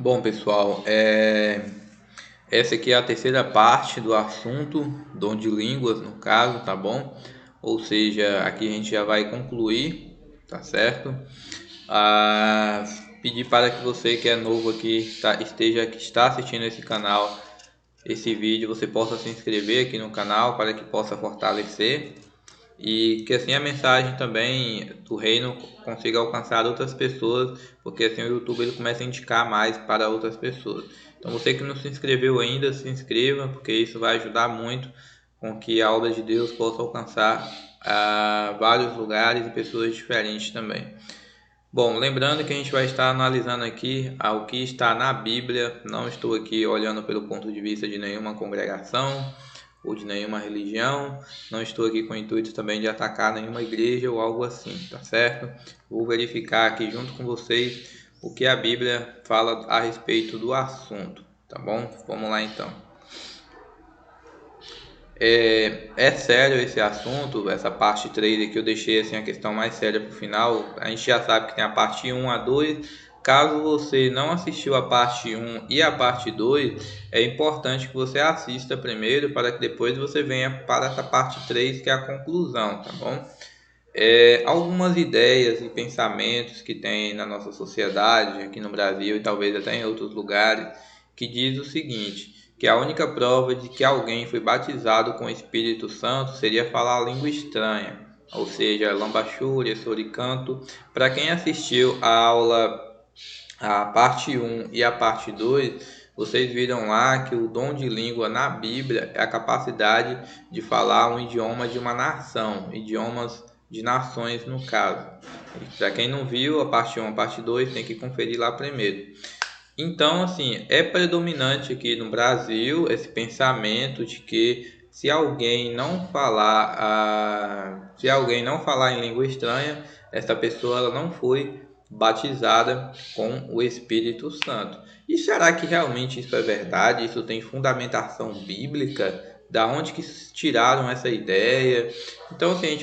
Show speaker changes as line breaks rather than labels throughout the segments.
Bom, pessoal, essa aqui é a terceira parte do assunto, dom de línguas, no caso, tá bom? Ou seja, aqui a gente já vai concluir, tá certo? Ah, Pedir para que você que é novo aqui, que está assistindo esse canal, esse vídeo, você possa se inscrever aqui no canal para que possa fortalecer e que assim a mensagem também do reino consiga alcançar outras pessoas, porque assim o YouTube ele começa a indicar mais para outras pessoas. Então você que não se inscreveu ainda, se inscreva, porque isso vai ajudar muito com que a obra de Deus possa alcançar vários lugares e pessoas diferentes também. Bom, lembrando que a gente vai estar analisando aqui o que está na Bíblia. Não estou aqui olhando pelo ponto de vista de nenhuma congregação ou de nenhuma religião. Não estou aqui com o intuito também de atacar nenhuma igreja ou algo assim, tá certo? Vou verificar aqui junto com vocês o que a Bíblia fala a respeito do assunto, tá bom? Vamos lá então. É sério esse assunto, essa parte 3 aqui eu deixei assim a questão mais séria para o final. A gente já sabe que tem a parte 1 a 2. Caso você não assistiu a parte 1 e a parte 2, é importante que você assista primeiro para que depois você venha para essa parte 3 que é a conclusão, tá bom? Algumas ideias e pensamentos que tem na nossa sociedade, aqui no Brasil e talvez até em outros lugares, que diz o seguinte, que a única prova de que alguém foi batizado com o Espírito Santo seria falar a língua estranha, ou seja, lambachúria, soricanto. Para quem assistiu a aula, a parte 1 e a parte 2, vocês viram lá que o dom de língua na Bíblia é a capacidade de falar um idioma de uma nação, idiomas de nações no caso. Para quem não viu a parte 1 e a parte 2, tem que conferir lá primeiro. Então, assim, é predominante aqui no Brasil esse pensamento de que se alguém não falar em língua estranha, essa pessoa ela não foi batizada com o Espírito Santo. E será que realmente isso é verdade? Isso tem fundamentação bíblica? Da onde que tiraram essa ideia? Então, assim,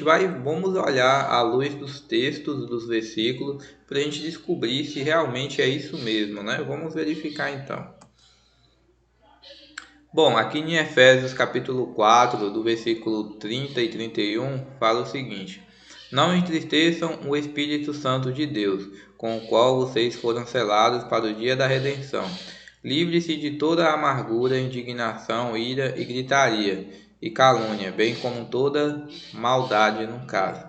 vamos olhar à luz dos textos, dos versículos, para a gente descobrir se realmente é isso mesmo, né? Vamos verificar então. Bom, aqui em Efésios capítulo 4, do versículo 30 e 31, fala o seguinte: Não entristeçam o Espírito Santo de Deus, com o qual vocês foram selados para o dia da redenção. Livre-se de toda amargura, indignação, ira e gritaria, e calúnia, bem como toda maldade no caso.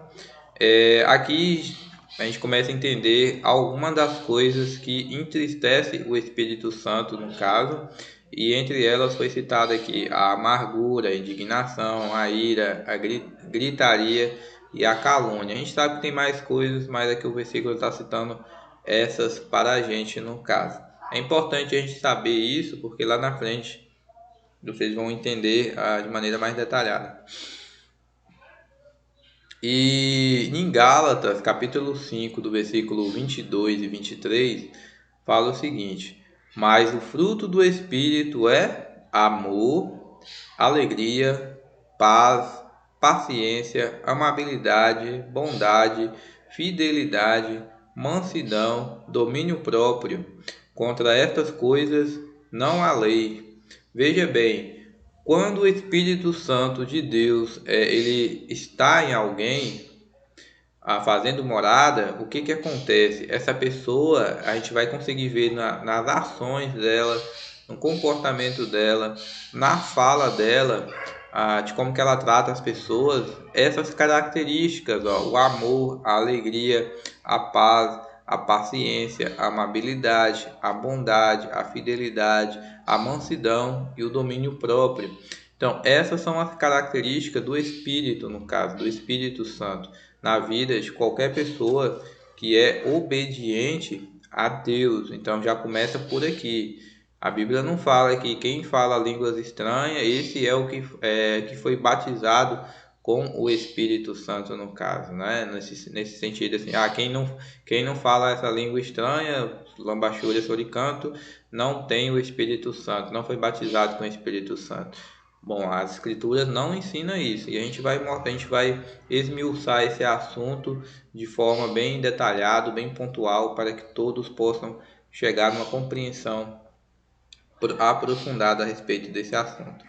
Aqui a gente começa a entender algumas das coisas que entristecem o Espírito Santo no caso, e entre elas foi citada aqui a amargura, a indignação, a ira, a gritaria e a calúnia. A gente sabe que tem mais coisas, mas aqui o versículo está citando essas para a gente no caso. É importante a gente saber isso, porque lá na frente vocês vão entender de maneira mais detalhada. E em Gálatas, capítulo 5, do versículo 22 e 23, fala o seguinte: Mas o fruto do Espírito é amor, alegria, paz, paciência, amabilidade, bondade, fidelidade, mansidão, domínio próprio. Contra estas coisas não há lei. Veja bem, quando o Espírito Santo de Deus ele está em alguém, fazendo morada, o que que acontece? Essa pessoa a gente vai conseguir ver nas ações dela, no comportamento dela, na fala dela, de como que ela trata as pessoas, essas características, ó, o amor, a alegria, a paz, a paciência, a amabilidade, a bondade, a fidelidade, a mansidão e o domínio próprio. Então, essas são as características do Espírito, no caso, do Espírito Santo, na vida de qualquer pessoa que é obediente a Deus. Então, já começa por aqui. A Bíblia não fala que quem fala línguas estranhas, esse é o que foi batizado com o Espírito Santo, no caso, né? Nesse sentido, assim, quem não fala essa língua estranha, lambachúria, soricanto, não tem o Espírito Santo, não foi batizado com o Espírito Santo. Bom, as escrituras não ensinam isso, e a gente vai esmiuçar esse assunto de forma bem detalhada, bem pontual, para que todos possam chegar numa compreensão aprofundada a respeito desse assunto.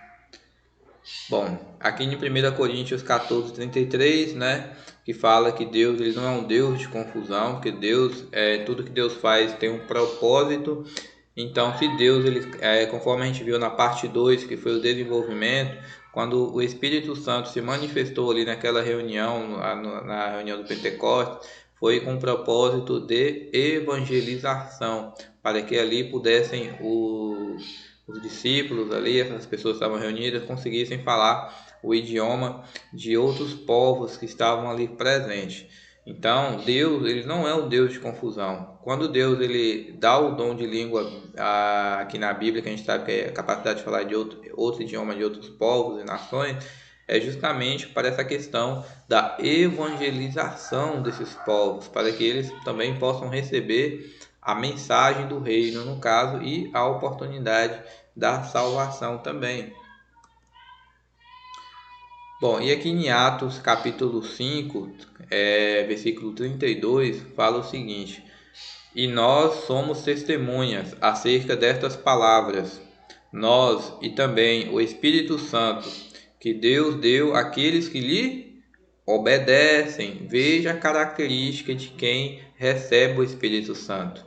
Bom, aqui em 1 Coríntios 14:33, né, que fala que Deus ele não é um Deus de confusão, porque tudo que Deus faz tem um propósito. Então, se Deus, conforme a gente viu na parte 2, que foi o desenvolvimento, quando o Espírito Santo se manifestou ali naquela reunião, na reunião do Pentecostes, foi com o propósito de evangelização, para que ali pudessem os discípulos ali, essas pessoas que estavam reunidas, conseguissem falar o idioma de outros povos que estavam ali presentes. Então, Deus, ele não é um Deus de confusão. Quando Deus ele dá o dom de língua aqui na Bíblia, que a gente sabe que é a capacidade de falar de outro idioma de outros povos e nações, é justamente para essa questão da evangelização desses povos, para que eles também possam receber a mensagem do reino, no caso, e a oportunidade da salvação também. Bom, e aqui em Atos capítulo 5, versículo 32, fala o seguinte: E nós somos testemunhas acerca destas palavras, nós e também o Espírito Santo, que Deus deu àqueles que lhe obedecem. Veja a característica de quem recebe o Espírito Santo.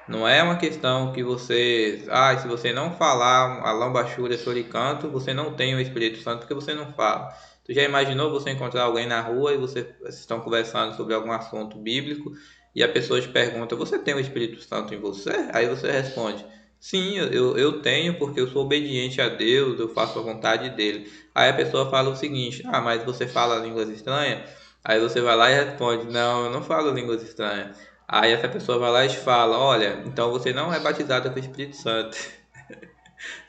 Não é uma questão que se você não falar a lambachúria soricanto, você não tem o Espírito Santo porque você não fala. Tu já imaginou você encontrar alguém na rua e vocês estão conversando sobre algum assunto bíblico e a pessoa te pergunta: Você tem o Espírito Santo em você? Aí você responde: Sim, eu tenho porque eu sou obediente a Deus, eu faço a vontade dele. Aí a pessoa fala o seguinte: mas você fala línguas estranhas? Aí você vai lá e responde: Não, eu não falo línguas estranhas. Aí essa pessoa vai lá e te fala: Olha, então você não é batizado com o Espírito Santo.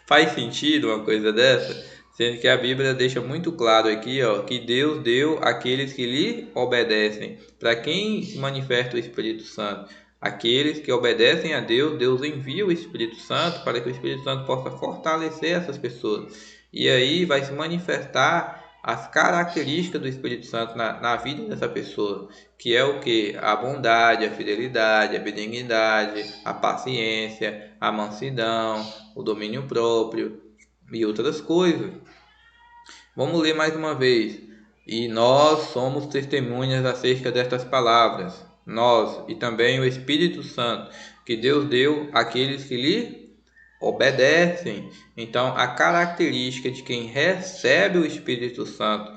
Faz sentido uma coisa dessa? Sendo que a Bíblia deixa muito claro aqui, ó, que Deus deu àqueles que lhe obedecem. Para quem se manifesta o Espírito Santo? Aqueles que obedecem a Deus, Deus envia o Espírito Santo para que o Espírito Santo possa fortalecer essas pessoas. E aí vai se manifestar as características do Espírito Santo na vida dessa pessoa, que é o que? A bondade, a fidelidade, a benignidade, a paciência, a mansidão, o domínio próprio e outras coisas. Vamos ler mais uma vez. E nós somos testemunhas acerca destas palavras, nós e também o Espírito Santo, que Deus deu àqueles que lhe obedecem. Então, a característica de quem recebe o Espírito Santo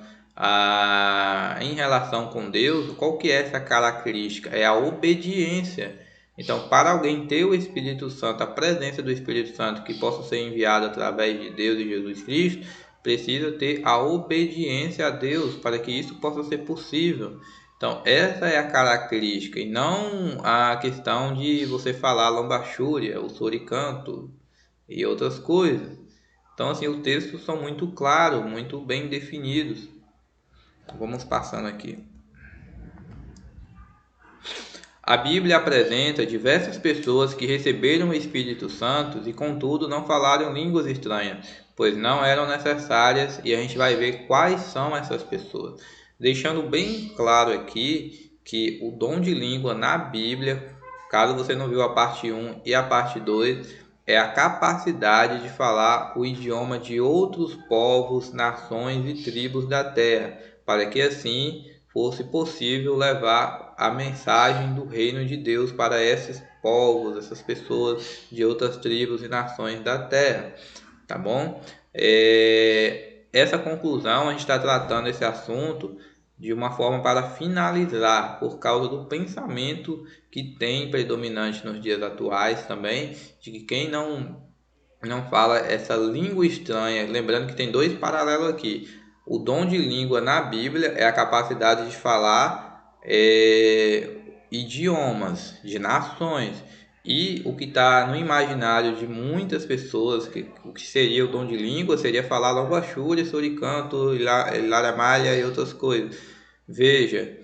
em relação com Deus, qual que é essa característica? É a obediência. Então, para alguém ter o Espírito Santo, a presença do Espírito Santo que possa ser enviado através de Deus e Jesus Cristo, precisa ter a obediência a Deus para que isso possa ser possível. Então, essa é a característica, e não a questão de você falar lambachúria, o soricanto e outras coisas. Então, assim, os textos são muito claros, muito bem definidos. Vamos passando aqui. A Bíblia apresenta diversas pessoas que receberam o Espírito Santo e, contudo, não falaram línguas estranhas, pois não eram necessárias, e a gente vai ver quais são essas pessoas. Deixando bem claro aqui que o dom de língua na Bíblia, caso você não viu a parte 1 e a parte 2, é a capacidade de falar o idioma de outros povos, nações e tribos da terra, para que assim fosse possível levar a mensagem do reino de Deus para esses povos, essas pessoas de outras tribos e nações da terra, tá bom? Essa conclusão, a gente está tratando esse assunto de uma forma para finalizar, por causa do pensamento que tem predominante nos dias atuais também, de que quem não fala essa língua estranha, lembrando que tem dois paralelos aqui. O dom de língua na Bíblia é a capacidade de falar idiomas de nações. E o que está no imaginário de muitas pessoas, o que seria o dom de língua, seria falar lambachúria, soricanto, laramalha e outras coisas. Veja,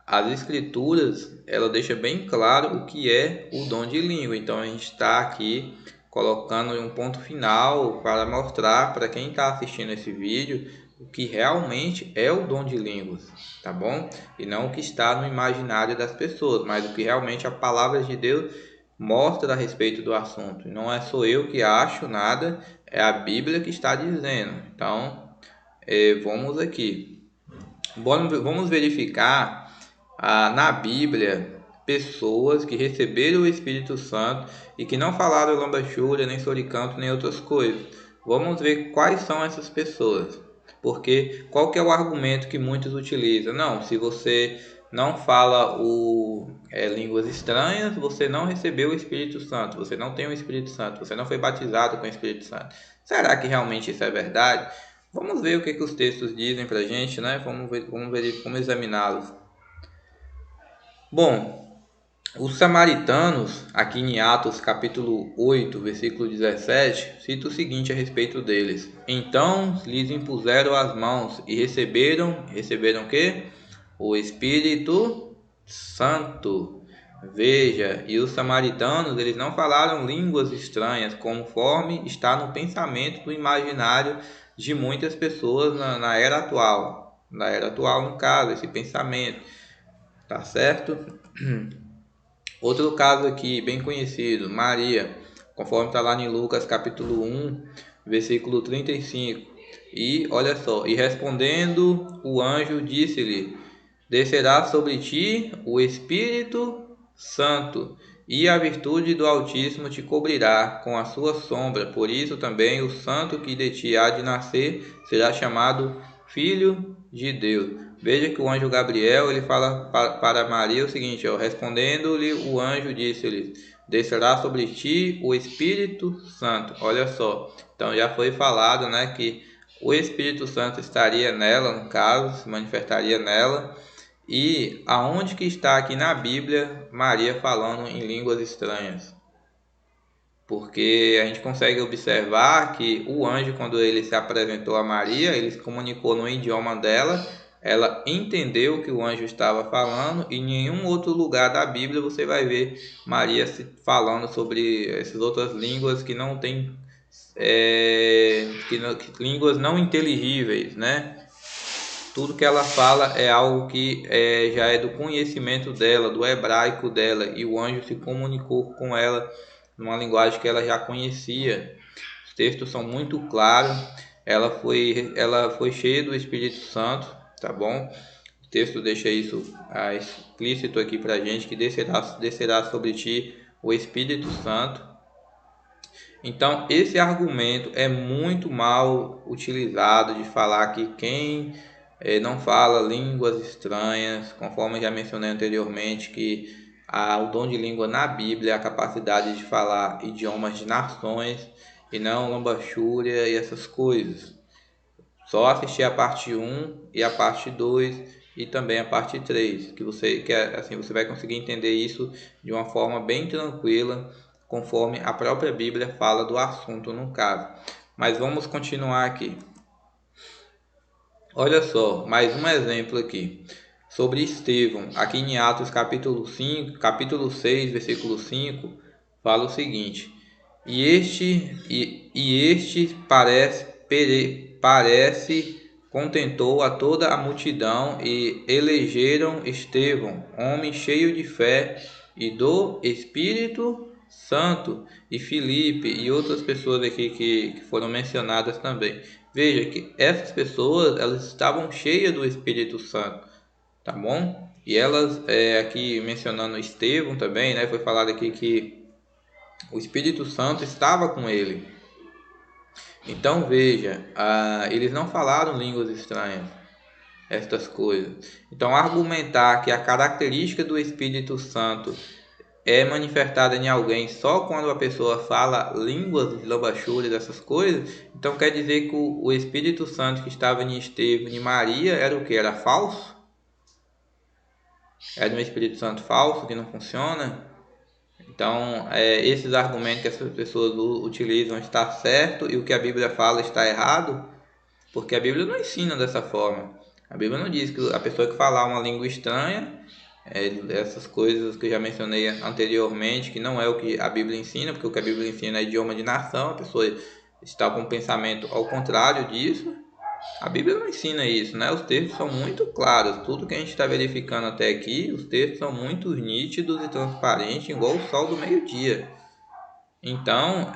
as escrituras, ela deixa bem claro o que é o dom de língua. Então a gente está aqui colocando um ponto final para mostrar para quem está assistindo esse vídeo o que realmente é o dom de línguas, tá bom? E não o que está no imaginário das pessoas, mas o que realmente a palavra de Deus mostra a respeito do assunto. Não é só eu que acho nada, é a Bíblia que está dizendo. Então, vamos aqui. Vamos verificar na Bíblia pessoas que receberam o Espírito Santo e que não falaram lambachúria, nem soricanto, nem outras coisas. Vamos ver quais são essas pessoas. Porque qual que é o argumento que muitos utilizam? Não, se você não fala línguas estranhas, você não recebeu o Espírito Santo, você não tem o Espírito Santo, você não foi batizado com o Espírito Santo. Será que realmente isso é verdade? Vamos ver o que os textos dizem pra gente, né? Vamos examiná-los. Bom, os samaritanos, aqui em Atos capítulo 8, versículo 17, cita o seguinte a respeito deles. Então lhes impuseram as mãos e receberam o quê? O Espírito Santo. Veja, e os samaritanos, eles não falaram línguas estranhas, conforme está no pensamento do imaginário de muitas pessoas na era atual. Na era atual, no caso, esse pensamento. Tá certo? Outro caso aqui, bem conhecido, Maria, conforme está lá em Lucas capítulo 1, versículo 35. E olha só, e respondendo o anjo disse-lhe: descerá sobre ti o Espírito Santo, e a virtude do Altíssimo te cobrirá com a sua sombra. Por isso também o santo que de ti há de nascer será chamado Filho de Deus. Veja que o anjo Gabriel ele fala para Maria o seguinte, respondendo-lhe o anjo disse-lhe: descerá sobre ti o Espírito Santo. Olha só, então já foi falado, né, que o Espírito Santo estaria nela, no caso, se manifestaria nela. E aonde que está aqui na Bíblia Maria falando em línguas estranhas? Porque a gente consegue observar que o anjo, quando ele se apresentou a Maria, ele se comunicou no idioma dela, ela entendeu o que o anjo estava falando, e em nenhum outro lugar da Bíblia você vai ver Maria falando sobre essas outras línguas que não tem, línguas não inteligíveis, né? Tudo que ela fala é algo que já é do conhecimento dela, do hebraico dela, e o anjo se comunicou com ela numa linguagem que ela já conhecia. Os textos são muito claros. Ela foi cheia do Espírito Santo, tá bom? O texto deixa isso explícito aqui pra gente, que descerá sobre ti o Espírito Santo. Então, esse argumento é muito mal utilizado de falar que quem não fala línguas estranhas, conforme já mencionei anteriormente, que o dom de língua na Bíblia é a capacidade de falar idiomas de nações e não lambachúria e essas coisas. Só assistir a parte 1 e a parte 2 e também a parte 3, assim você vai conseguir entender isso de uma forma bem tranquila, conforme a própria Bíblia fala do assunto no caso. Mas vamos continuar aqui. Olha só, mais um exemplo aqui sobre Estevão. Aqui em Atos capítulo 6, versículo 5, fala o seguinte: E este parece contentou a toda a multidão, e elegeram Estevão, homem cheio de fé e do Espírito Santo, e Filipe e outras pessoas aqui que foram mencionadas também. Veja que essas pessoas, elas estavam cheias do Espírito Santo, tá bom? E elas, aqui mencionando Estevão também, né, foi falado aqui que o Espírito Santo estava com ele. Então veja, eles não falaram línguas estranhas, estas coisas. Então argumentar que a característica do Espírito Santo é manifestada em alguém só quando a pessoa fala línguas, lambachúrias, essas coisas, então quer dizer que o Espírito Santo que estava em Estevão e Maria era o que? Era falso? Era um Espírito Santo falso que não funciona? Então, esses argumentos que essas pessoas utilizam está certo e o que a Bíblia fala está errado? Porque a Bíblia não ensina dessa forma. A Bíblia não diz que a pessoa que falar uma língua estranha, essas coisas que eu já mencionei anteriormente, que não é o que a Bíblia ensina, porque o que a Bíblia ensina é idioma de nação, a pessoa está com um pensamento ao contrário disso. A Bíblia não ensina isso, né? Os textos são muito claros. Tudo que a gente está verificando até aqui, os textos são muito nítidos e transparentes, igual o sol do meio-dia. Então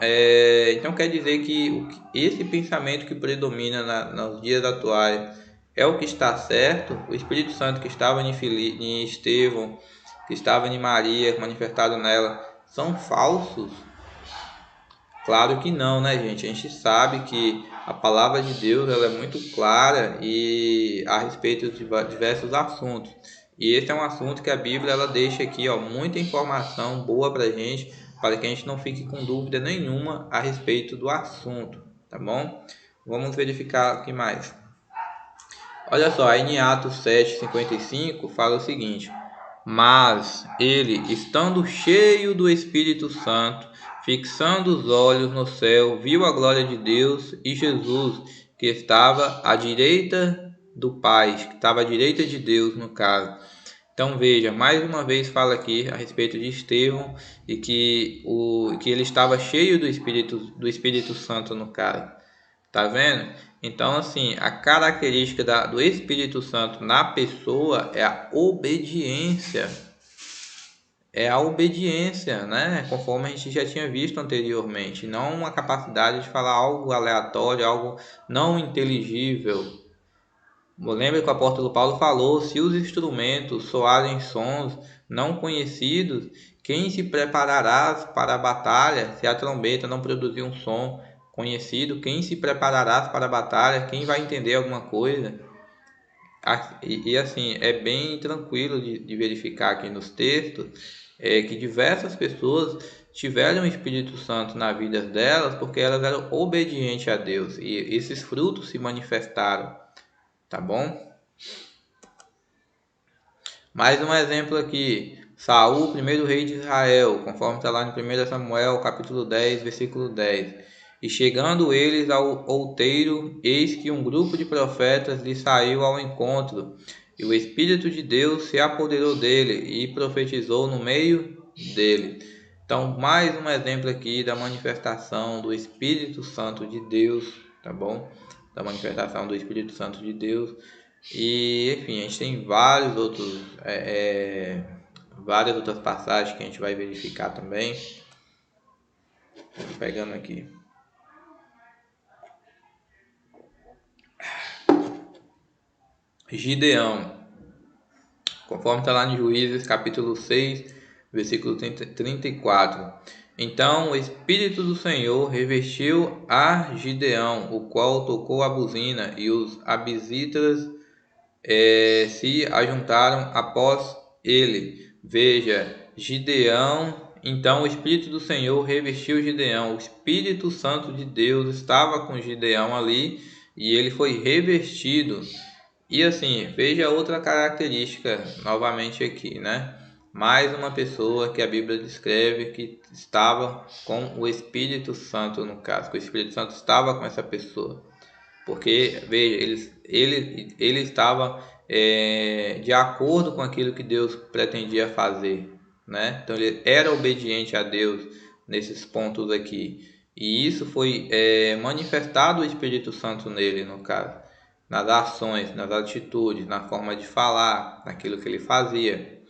quer dizer que esse pensamento que predomina nos dias atuais é o que está certo. O Espírito Santo que estava em Estevão, que estava em Maria, manifestado nela, são falsos? Claro que não, né, gente? A gente sabe que a palavra de Deus ela é muito clara e a respeito de diversos assuntos. E esse é um assunto que a Bíblia ela deixa aqui, ó, muita informação boa para gente, para que a gente não fique com dúvida nenhuma a respeito do assunto, tá bom? Vamos verificar aqui mais. Olha só, aí em Atos 7:55 fala o seguinte: mas ele, estando cheio do Espírito Santo, fixando os olhos no céu, viu a glória de Deus e Jesus, que estava à direita do Pai, que estava à direita de Deus, no caso. Então veja, mais uma vez fala aqui a respeito de Estevão e que ele estava cheio do Espírito Santo, no caso. Tá vendo? Então, assim, a característica do Espírito Santo na pessoa é a obediência. É a obediência, né? Conforme a gente já tinha visto anteriormente. Não uma capacidade de falar algo aleatório, algo não inteligível. Lembra que o apóstolo Paulo falou: se os instrumentos soarem sons não conhecidos, quem se preparará para a batalha? Se a trombeta não produzir um som conhecido, quem se preparará para a batalha? Quem vai entender alguma coisa? E assim, é bem tranquilo de verificar aqui nos textos que diversas pessoas tiveram o Espírito Santo na vida delas porque elas eram obedientes a Deus e esses frutos se manifestaram, tá bom? Mais um exemplo aqui, Saul, primeiro rei de Israel, conforme está lá em 1 Samuel, capítulo 10, versículo 10. E chegando eles ao outeiro, eis que um grupo de profetas lhe saiu ao encontro, e o Espírito de Deus se apoderou dele e profetizou no meio dele. Então, mais um exemplo aqui da manifestação do Espírito Santo de Deus, tá bom? Da manifestação do Espírito Santo de Deus. E enfim, a gente tem várias outras passagens que a gente vai verificar também. Tô pegando aqui. Gideão, conforme está lá em Juízes capítulo 6, versículo 34. Então o Espírito do Senhor revestiu a Gideão, o qual tocou a buzina, e os abisitas se ajuntaram após ele. Veja, Gideão. Então o Espírito do Senhor revestiu Gideão. O Espírito Santo de Deus estava com Gideão ali e ele foi revestido. E assim, veja outra característica novamente aqui, né? Mais uma pessoa que a Bíblia descreve que estava com o Espírito Santo, no caso, que o Espírito Santo estava com essa pessoa. Porque, veja, ele estava de acordo com aquilo que Deus pretendia fazer, né? Então ele era obediente a Deus nesses pontos aqui. E isso foi manifestado o Espírito Santo nele, no caso, nas ações, nas atitudes, na forma de falar, naquilo que ele fazia.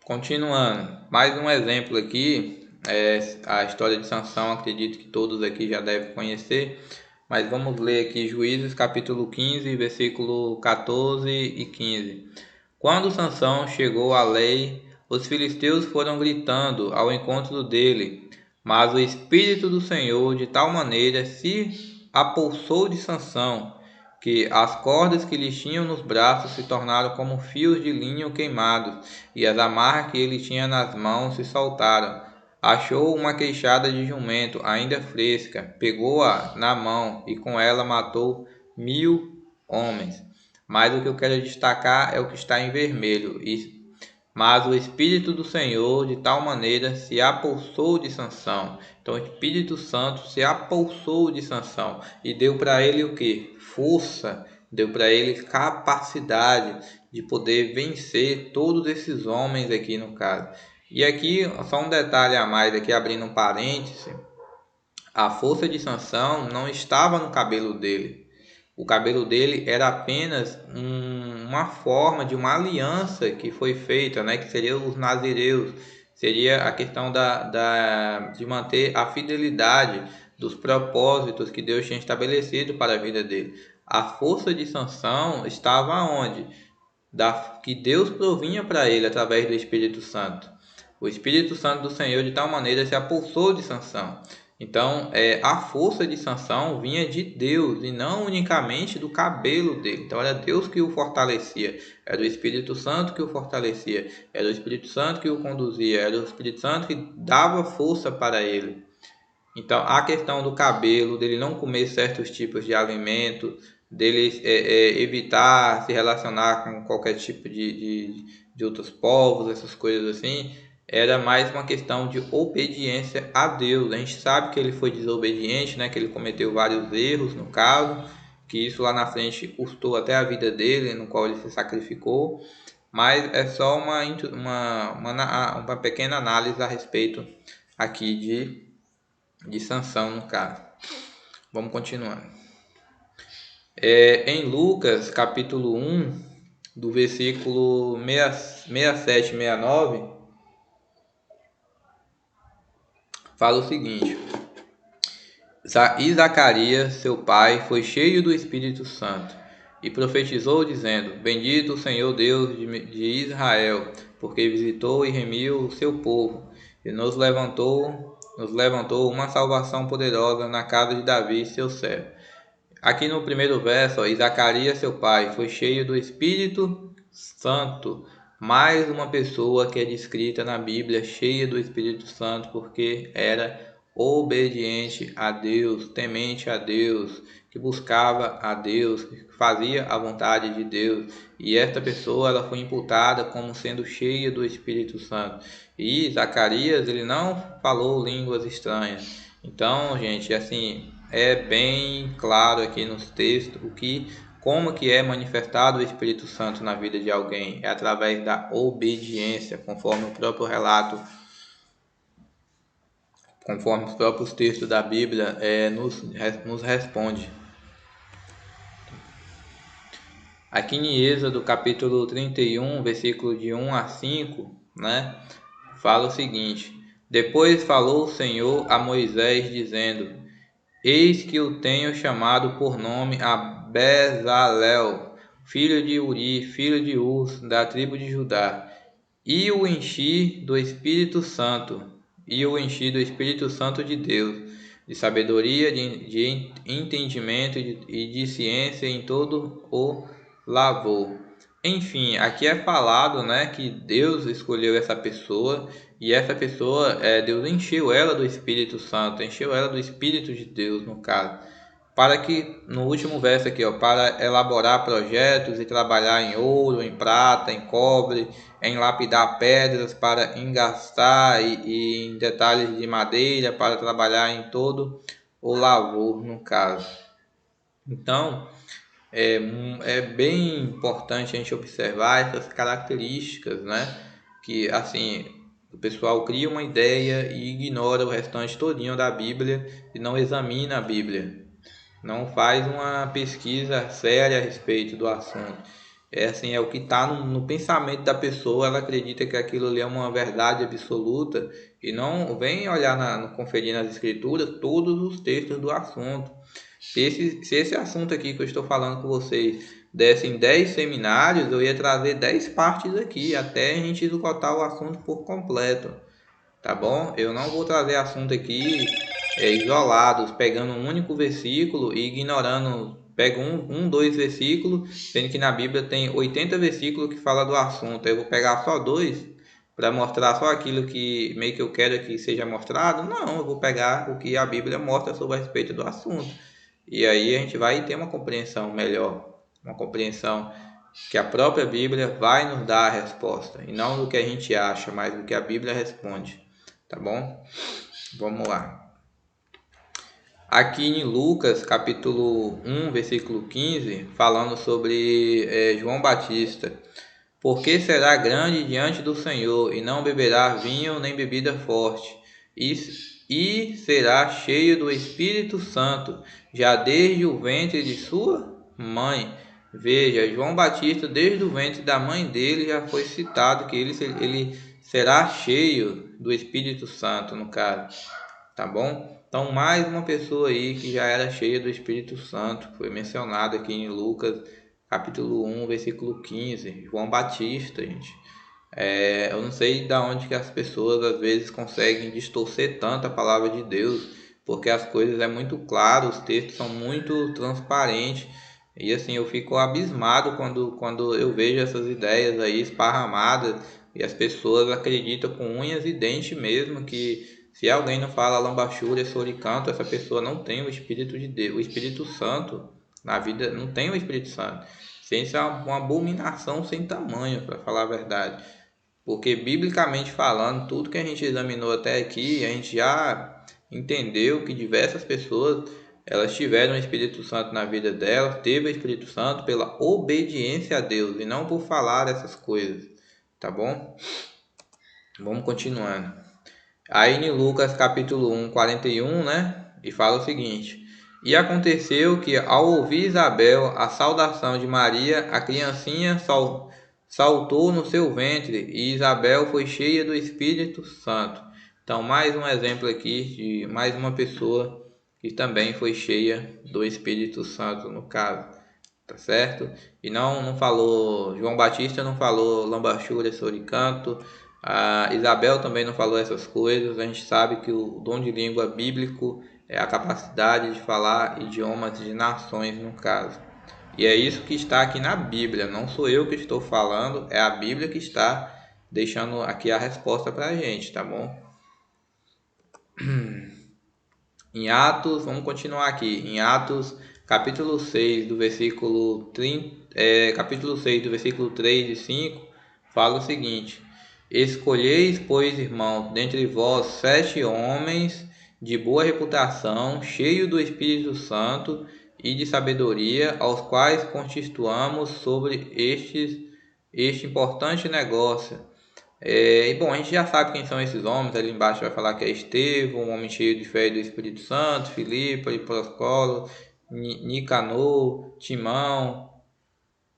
Continuando, mais um exemplo aqui, a história de Sansão, acredito que todos aqui já devem conhecer, mas vamos ler aqui Juízes capítulo 15, versículo 14 e 15. Quando Sansão chegou à lei, os filisteus foram gritando ao encontro dele, mas o Espírito do Senhor de tal maneira se apossou de Sansão, que as cordas que lhe tinham nos braços se tornaram como fios de linho queimados, e as amarras que ele tinha nas mãos se soltaram. Achou uma queixada de jumento ainda fresca, pegou-a na mão e com ela matou 1000 homens. Mas o que eu quero destacar é o que está em vermelho. Mas o Espírito do Senhor de tal maneira se apossou de Sansão. Então o Espírito Santo se apossou de Sansão e deu para ele o que? Força, deu para ele capacidade de poder vencer todos esses homens aqui no caso. E aqui só um detalhe a mais aqui, abrindo um parêntese. a força de Sansão não estava no cabelo dele. O cabelo dele era apenas uma forma de uma aliança que foi feita, né? Que seria os nazireus. Seria a questão de manter a fidelidade dos propósitos que Deus tinha estabelecido para a vida dele. A força de Sansão estava onde? Que Deus provinha para ele através do Espírito Santo. O Espírito Santo do Senhor de tal maneira se apossou de Sansão. Então, a força de Sansão vinha de Deus e não unicamente do cabelo dele. Então, era Deus que o fortalecia, era o Espírito Santo que o fortalecia, era o Espírito Santo que o conduzia, era o Espírito Santo que dava força para ele. Então, a questão do cabelo, dele não comer certos tipos de alimento, dele evitar se relacionar com qualquer tipo de outros povos, essas coisas assim, era mais uma questão de obediência a Deus. A gente sabe que ele foi desobediente, né? Que ele cometeu vários erros no caso, que isso lá na frente custou até a vida dele, no qual ele se sacrificou. Mas é só uma pequena análise a respeito aqui de Sansão no caso. Vamos continuando. Em Lucas capítulo 1, do versículo 67 e 69, fala o seguinte: E Zacarias, seu pai, foi cheio do Espírito Santo e profetizou dizendo: Bendito o Senhor Deus de Israel, porque visitou e remiu o seu povo e nos levantou uma salvação poderosa na casa de Davi, seu servo. Aqui no primeiro verso, e Zacarias, seu pai, foi cheio do Espírito Santo. Mais uma pessoa que é descrita na Bíblia cheia do Espírito Santo, porque era obediente a Deus, temente a Deus, que buscava a Deus, que fazia a vontade de Deus. E esta pessoa ela foi imputada como sendo cheia do Espírito Santo. E Zacarias, ele não falou línguas estranhas. Então, gente, assim, é bem claro aqui nos textos como que é manifestado o Espírito Santo na vida de alguém. É através da obediência, conforme o próprio relato, conforme os próprios textos da Bíblia nos responde. Aqui em Êxodo capítulo 31, versículo de 1 a 5, né, fala o seguinte: Depois falou o Senhor a Moisés, dizendo: Eis que eu tenho chamado por nome a Bezalel, filho de Uri, filho de Uz, da tribo de Judá, e o enchi do Espírito Santo, de Deus, de sabedoria, de entendimento e de ciência em todo o lavou. Enfim, aqui é falado, né, que Deus escolheu essa pessoa e essa pessoa, Deus encheu ela do Espírito Santo, encheu ela do Espírito de Deus, no caso, para que, no último verso aqui, ó, para elaborar projetos e trabalhar em ouro, em prata, em cobre, em lapidar pedras, para engastar e em detalhes de madeira, para trabalhar em todo o lavor, no caso. Então, é bem importante a gente observar essas características, né? Que assim o pessoal cria uma ideia e ignora o restante todinho da Bíblia e não examina a Bíblia, não faz uma pesquisa séria a respeito do assunto. É o que está no pensamento da pessoa, ela acredita que aquilo ali é uma verdade absoluta e não vem olhar conferir nas escrituras todos os textos do assunto. Se esse assunto aqui que eu estou falando com vocês desse em 10 seminários, eu ia trazer 10 partes aqui, até a gente esgotar o assunto por completo, tá bom? Eu não vou trazer assunto aqui isolados, pegando um único versículo e ignorando, pego dois versículos, sendo que na Bíblia tem 80 versículos que fala do assunto. Eu vou pegar só dois para mostrar só aquilo que meio que eu quero que seja mostrado? Não, eu vou pegar o que a Bíblia mostra sobre a respeito do assunto. E aí a gente vai ter uma compreensão melhor, uma compreensão que a própria Bíblia vai nos dar a resposta, e não do que a gente acha, mas do que a Bíblia responde, tá bom? Vamos lá. Aqui em Lucas, capítulo 1, versículo 15, falando sobre João Batista. Porque será grande diante do Senhor, e não beberá vinho nem bebida forte, e será cheio do Espírito Santo, já desde o ventre de sua mãe. Veja, João Batista, desde o ventre da mãe dele, já foi citado que ele será cheio do Espírito Santo, no caso. Tá bom? Então, mais uma pessoa aí que já era cheia do Espírito Santo, foi mencionado aqui em Lucas, capítulo 1, versículo 15, João Batista, gente. Eu não sei da onde que as pessoas às vezes conseguem distorcer tanto a palavra de Deus, porque as coisas é muito claro, os textos são muito transparentes, e assim eu fico abismado quando eu vejo essas ideias aí esparramadas e as pessoas acreditam com unhas e dentes mesmo que se alguém não fala lambachúria, soricanto, essa pessoa não tem o Espírito de Deus, o Espírito Santo na vida, não tem o Espírito Santo. Isso é uma abominação sem tamanho, para falar a verdade. Porque, biblicamente falando, tudo que a gente examinou até aqui, a gente já entendeu que diversas pessoas elas tiveram o Espírito Santo na vida delas, teve o Espírito Santo pela obediência a Deus e não por falar essas coisas, tá bom? Vamos continuando. Aí em Lucas capítulo 1, 41, né? E fala o seguinte: E aconteceu que ao ouvir Isabel a saudação de Maria, a criancinha saltou no seu ventre, e Isabel foi cheia do Espírito Santo. Então, mais um exemplo aqui de mais uma pessoa que também foi cheia do Espírito Santo, no caso, tá certo? E não falou, João Batista não falou lambachura, soricanto, a Isabel também não falou essas coisas. A gente sabe que o dom de língua bíblico é a capacidade de falar idiomas de nações, no caso. E é isso que está aqui na Bíblia, não sou eu que estou falando, é a Bíblia que está deixando aqui a resposta para a gente, tá bom? Em Atos, vamos continuar aqui, em Atos capítulo 6, do versículo 30, capítulo 6, do versículo 3 e 5, fala o seguinte: Escolheis, pois, irmãos, dentre vós 7 homens de boa reputação, cheios do Espírito Santo e de sabedoria, aos quais constituamos sobre este importante negócio. E bom, a gente já sabe quem são esses homens. Ali embaixo vai falar que é Estevão, um homem cheio de fé e do Espírito Santo, Filipe, e Proscolo, Nicanor, Timão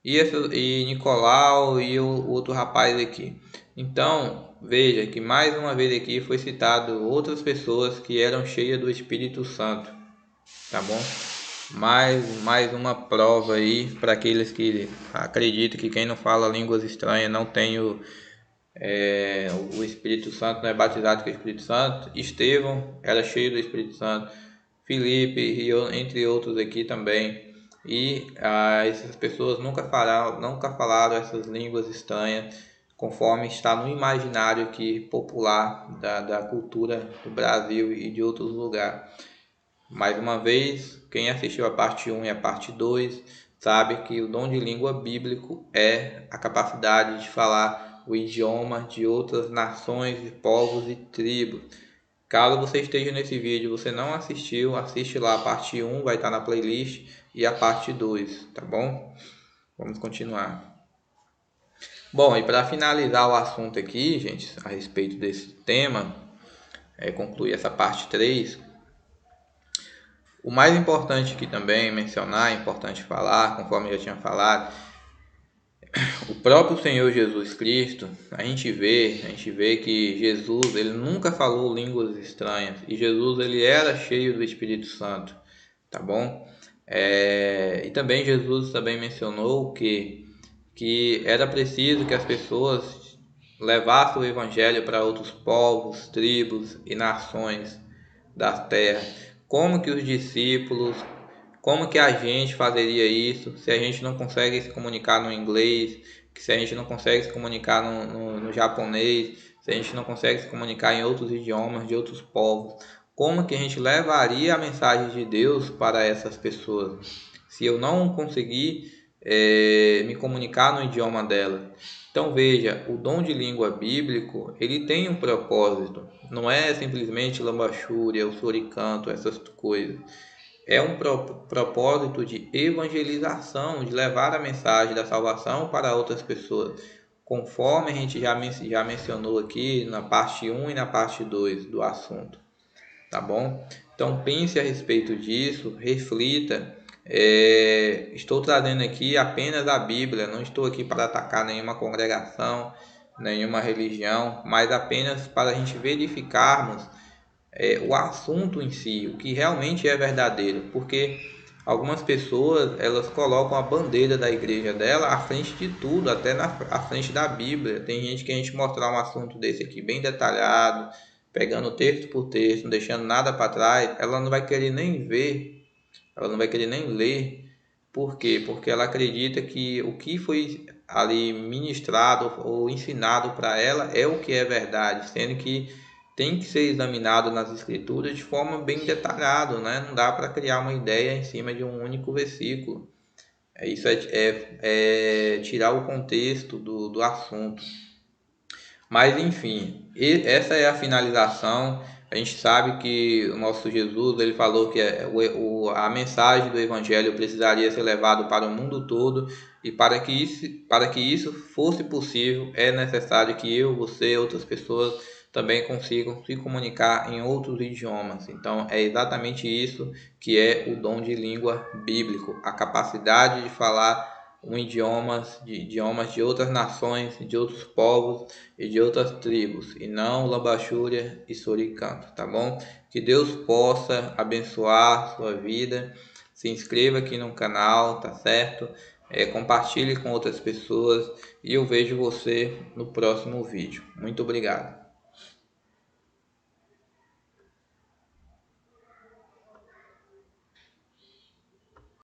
e Nicolau e o outro rapaz aqui. Então, veja que mais uma vez aqui foi citado outras pessoas que eram cheias do Espírito Santo, tá bom? Mais uma prova aí para aqueles que acreditam que quem não fala línguas estranhas não tem o Espírito Santo, não é batizado com o Espírito Santo. Estevão era cheio do Espírito Santo, Filipe e entre outros aqui também. E essas pessoas nunca falaram essas línguas estranhas, conforme está no imaginário aqui popular da cultura do Brasil e de outros lugares. Mais uma vez, quem assistiu a parte 1 e a parte 2 sabe que o dom de língua bíblico é a capacidade de falar o idioma de outras nações, de povos e tribos. Caso você esteja nesse vídeo e você não assistiu, assiste lá a parte 1, vai estar na playlist, e a parte 2, tá bom? Vamos continuar. Bom, e para finalizar o assunto aqui, gente, a respeito desse tema, concluir essa parte 3, o mais importante aqui também mencionar, importante falar, conforme eu já tinha falado, o próprio Senhor Jesus Cristo, a gente vê que Jesus, ele nunca falou línguas estranhas, e Jesus, ele era cheio do Espírito Santo, tá bom? E também Jesus também mencionou que era preciso que as pessoas levassem o evangelho para outros povos, tribos e nações da terra. Como que os discípulos, como que a gente fazeria isso se a gente não consegue se comunicar no inglês, se a gente não consegue se comunicar no japonês, se a gente não consegue se comunicar em outros idiomas de outros povos? Como que a gente levaria a mensagem de Deus para essas pessoas se eu não conseguir me comunicar no idioma dela? Então veja, o dom de língua bíblico, ele tem um propósito, não é simplesmente lambachúria, o soricanto, essas coisas. É um propósito de evangelização, de levar a mensagem da salvação para outras pessoas, conforme a gente já mencionou aqui na parte 1 e na parte 2 do assunto. tá bom? Então pense a respeito disso, reflita. Estou trazendo aqui apenas a Bíblia, não estou aqui para atacar nenhuma congregação, nenhuma religião, mas apenas para a gente verificarmos o assunto em si, o que realmente é verdadeiro, porque algumas pessoas elas colocam a bandeira da igreja dela à frente de tudo, até à frente da Bíblia. Tem gente que a gente mostrar um assunto desse aqui bem detalhado, pegando texto por texto, não deixando nada para trás, ela não vai querer nem ver, ela não vai querer nem ler. Por quê? Porque ela acredita que o que foi ali ministrado ou ensinado para ela é o que é verdade, sendo que tem que ser examinado nas escrituras de forma bem detalhada, né? Não dá para criar uma ideia em cima de um único versículo. Isso é tirar o contexto do assunto. Mas enfim, essa é a finalização. A gente sabe que o nosso Jesus ele falou que a mensagem do Evangelho precisaria ser levada para o mundo todo, e para que isso fosse possível é necessário que eu, você e outras pessoas também consigam se comunicar em outros idiomas. Então é exatamente isso que é o dom de língua bíblico, a capacidade de falar idiomas de outras nações, de outros povos e de outras tribos, e não Lambachúria e Suricanto, tá bom? Que Deus possa abençoar sua vida. Se inscreva aqui no canal, tá certo? Compartilhe com outras pessoas e eu vejo você no próximo vídeo. Muito obrigado.